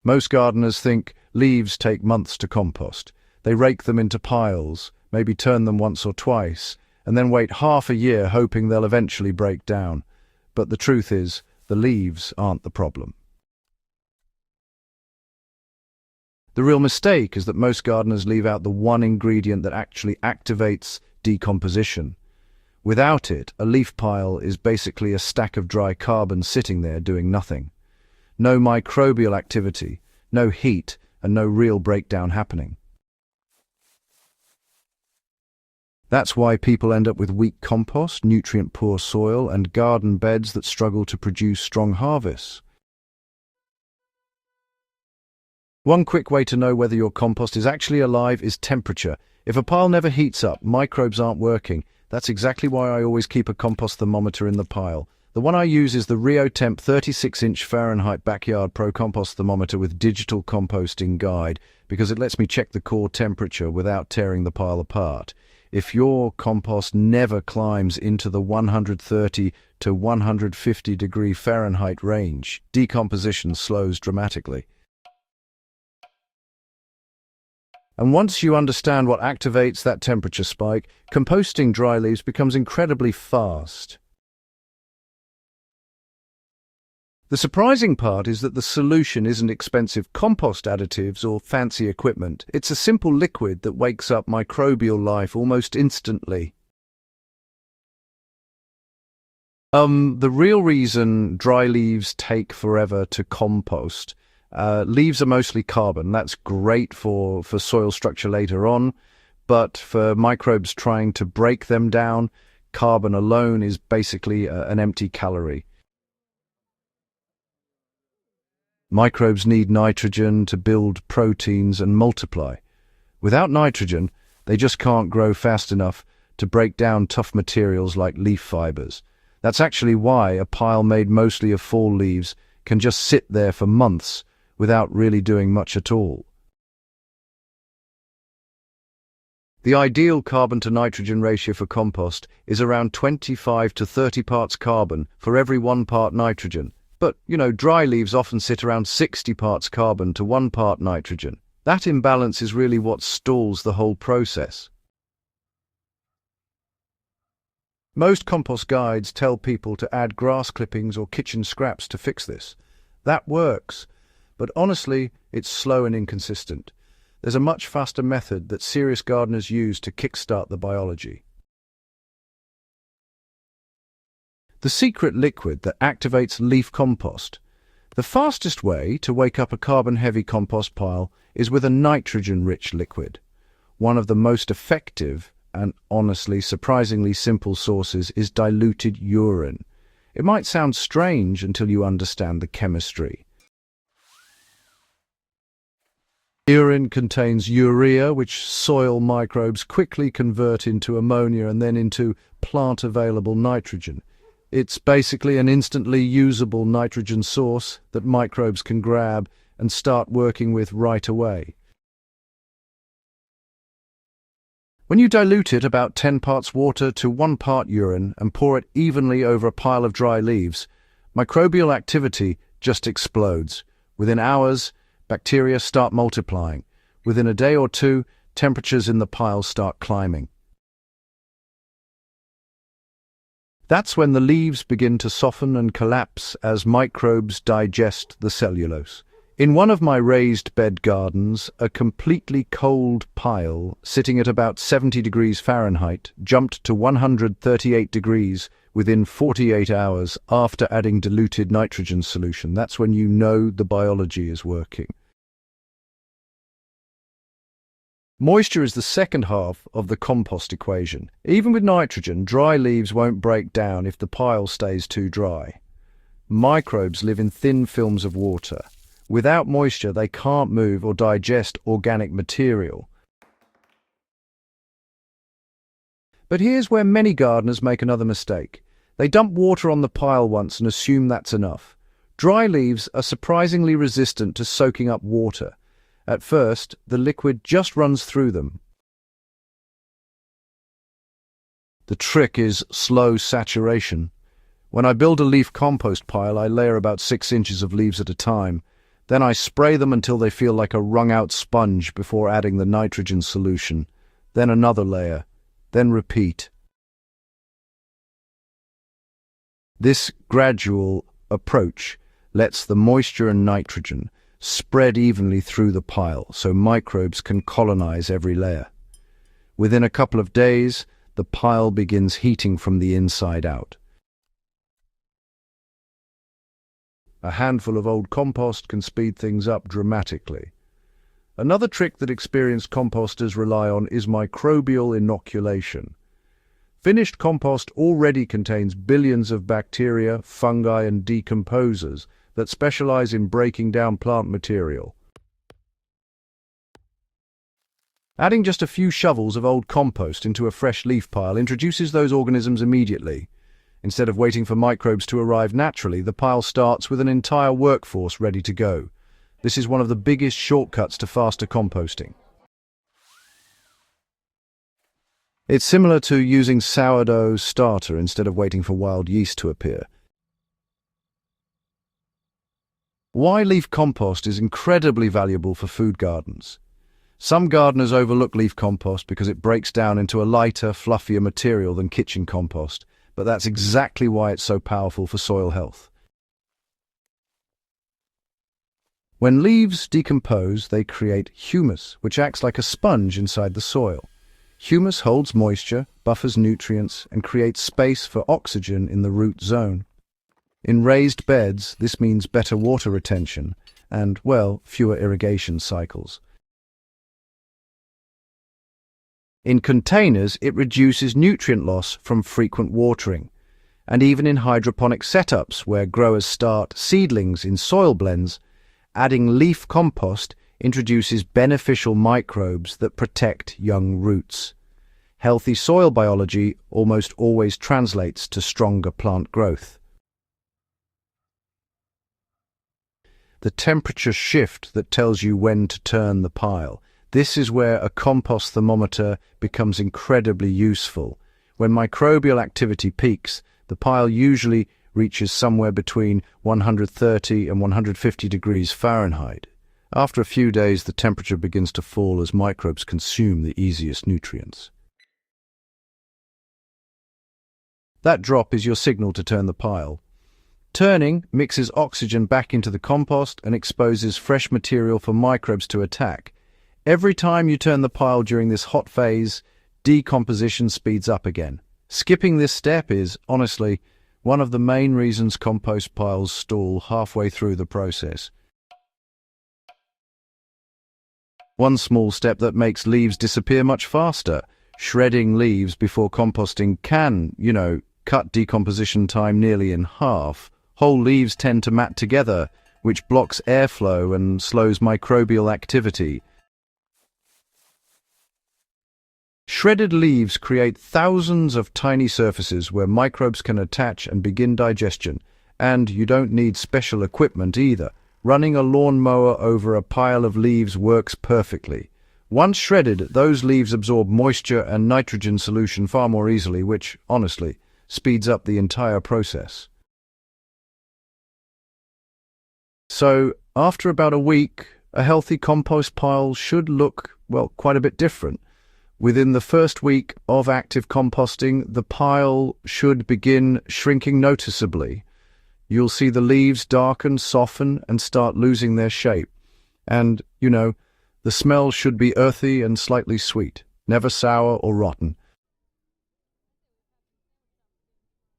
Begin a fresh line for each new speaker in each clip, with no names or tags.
Most gardeners think leaves take months to compost. They rake them into piles, maybe turn them once or twice, and then wait half a year hoping they'll eventually break down. But the truth is, the leaves aren't the problem. The real mistake is that most gardeners leave out the one ingredient that actually activates decomposition. Without it, a leaf pile is basically a stack of dry carbon sitting there doing nothing. No microbial activity, no heat, and no real breakdown happening. That's why people end up with weak compost, nutrient-poor soil, and garden beds that struggle to produce strong harvests. One quick way to know whether your compost is actually alive is temperature. If a pile never heats up, microbes aren't working. That's exactly why I always keep a compost thermometer in the pile. The one I use is the Reotemp 36-inch Fahrenheit Backyard Pro Compost Thermometer with digital composting guide, because it lets me check the core temperature without tearing the pile apart. If your compost never climbs into the 130 to 150 degree Fahrenheit range, decomposition slows dramatically. And once you understand what activates that temperature spike, composting dry leaves becomes incredibly fast. The surprising part is that the solution isn't expensive compost additives or fancy equipment. It's a simple liquid that wakes up microbial life almost instantly. The real reason dry leaves take forever to compost, leaves are mostly carbon. That's great for soil structure later on, but for microbes trying to break them down, carbon alone is basically an empty calorie. Microbes need nitrogen to build proteins and multiply. Without nitrogen, they just can't grow fast enough to break down tough materials like leaf fibers. That's actually why a pile made mostly of fall leaves can just sit there for months without really doing much at all. The ideal carbon to nitrogen ratio for compost is around 25 to 30 parts carbon for every 1 part nitrogen. But, dry leaves often sit around 60 parts carbon to 1 part nitrogen. That imbalance is really what stalls the whole process. Most compost guides tell people to add grass clippings or kitchen scraps to fix this. That works, but honestly, it's slow and inconsistent. There's a much faster method that serious gardeners use to kickstart the biology. The secret liquid that activates leaf compost. The fastest way to wake up a carbon-heavy compost pile is with a nitrogen-rich liquid. One of the most effective and honestly surprisingly simple sources is diluted urine. It might sound strange until you understand the chemistry. Urine contains urea, which soil microbes quickly convert into ammonia and then into plant-available nitrogen. It's basically an instantly usable nitrogen source that microbes can grab and start working with right away. When you dilute it about 10 parts water to 1 part urine and pour it evenly over a pile of dry leaves, microbial activity just explodes. Within hours, bacteria start multiplying. Within a day or two, temperatures in the pile start climbing. That's when the leaves begin to soften and collapse as microbes digest the cellulose. In one of my raised bed gardens, a completely cold pile, sitting at about 70 degrees Fahrenheit, jumped to 138 degrees within 48 hours after adding diluted nitrogen solution. That's when you know the biology is working. Moisture is the second half of the compost equation. Even with nitrogen, dry leaves won't break down if the pile stays too dry. Microbes live in thin films of water. Without moisture, they can't move or digest organic material. But here's where many gardeners make another mistake. They dump water on the pile once and assume that's enough. Dry leaves are surprisingly resistant to soaking up water. At first, the liquid just runs through them. The trick is slow saturation. When I build a leaf compost pile, I layer about 6 inches of leaves at a time. Then I spray them until they feel like a wrung-out sponge before adding the nitrogen solution. Then another layer. Then repeat. This gradual approach lets the moisture and nitrogen spread evenly through the pile so microbes can colonize every layer. Within a couple of days, the pile begins heating from the inside out. A handful of old compost can speed things up dramatically. Another trick that experienced composters rely on is microbial inoculation. Finished compost already contains billions of bacteria, fungi, and decomposers that specialize in breaking down plant material. Adding just a few shovels of old compost into a fresh leaf pile introduces those organisms immediately. Instead of waiting for microbes to arrive naturally, the pile starts with an entire workforce ready to go. This is one of the biggest shortcuts to faster composting. It's similar to using sourdough starter instead of waiting for wild yeast to appear. Why leaf compost is incredibly valuable for food gardens. Some gardeners overlook leaf compost because it breaks down into a lighter, fluffier material than kitchen compost, but that's exactly why it's so powerful for soil health. When leaves decompose, they create humus, which acts like a sponge inside the soil. Humus holds moisture, buffers nutrients, and creates space for oxygen in the root zone. In raised beds, this means better water retention and, well, fewer irrigation cycles. In containers, it reduces nutrient loss from frequent watering. And even in hydroponic setups where growers start seedlings in soil blends, adding leaf compost introduces beneficial microbes that protect young roots. Healthy soil biology almost always translates to stronger plant growth. The temperature shift that tells you when to turn the pile. This is where a compost thermometer becomes incredibly useful. When microbial activity peaks, the pile usually reaches somewhere between 130 and 150 degrees Fahrenheit. After a few days, the temperature begins to fall as microbes consume the easiest nutrients. That drop is your signal to turn the pile. Turning mixes oxygen back into the compost and exposes fresh material for microbes to attack. Every time you turn the pile during this hot phase, decomposition speeds up again. Skipping this step is, honestly, one of the main reasons compost piles stall halfway through the process. One small step that makes leaves disappear much faster. Shredding leaves before composting can, cut decomposition time nearly in half. Whole leaves tend to mat together, which blocks airflow and slows microbial activity. Shredded leaves create thousands of tiny surfaces where microbes can attach and begin digestion, and you don't need special equipment either. Running a lawnmower over a pile of leaves works perfectly. Once shredded, those leaves absorb moisture and nitrogen solution far more easily, which, honestly, speeds up the entire process. So, after about a week, a healthy compost pile should look, quite a bit different. Within the first week of active composting, the pile should begin shrinking noticeably. You'll see the leaves darken, soften, and start losing their shape. And, the smell should be earthy and slightly sweet, never sour or rotten.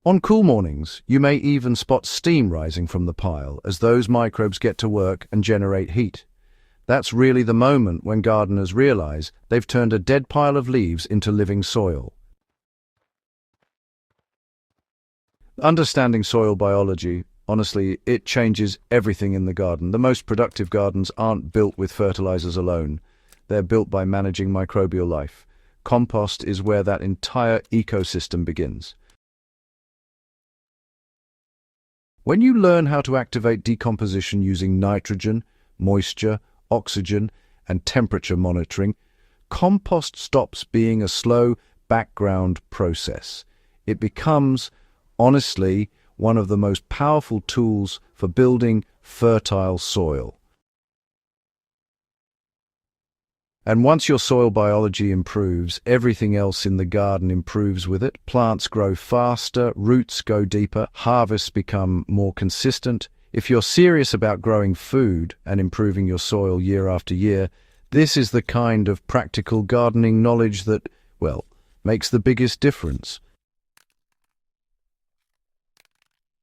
On cool mornings, you may even spot steam rising from the pile as those microbes get to work and generate heat. That's really the moment when gardeners realize they've turned a dead pile of leaves into living soil. Understanding soil biology, honestly, it changes everything in the garden. The most productive gardens aren't built with fertilizers alone. They're built by managing microbial life. Compost is where that entire ecosystem begins. When you learn how to activate decomposition using nitrogen, moisture, oxygen, and temperature monitoring, compost stops being a slow background process. It becomes, honestly, one of the most powerful tools for building fertile soil. And once your soil biology improves, everything else in the garden improves with it. Plants grow faster, roots go deeper, harvests become more consistent. If you're serious about growing food and improving your soil year after year, this is the kind of practical gardening knowledge that, well, makes the biggest difference.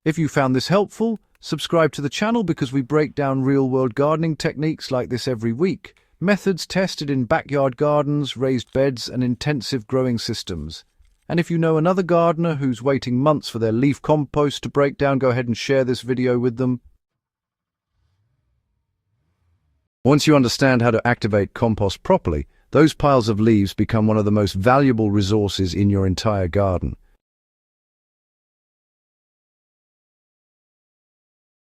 If you found this helpful, subscribe to the channel because we break down real-world gardening techniques like this every week. Methods tested in backyard gardens, raised beds, and intensive growing systems. And if you know another gardener who's waiting months for their leaf compost to break down, go ahead and share this video with them. Once you understand how to activate compost properly, those piles of leaves become one of the most valuable resources in your entire garden.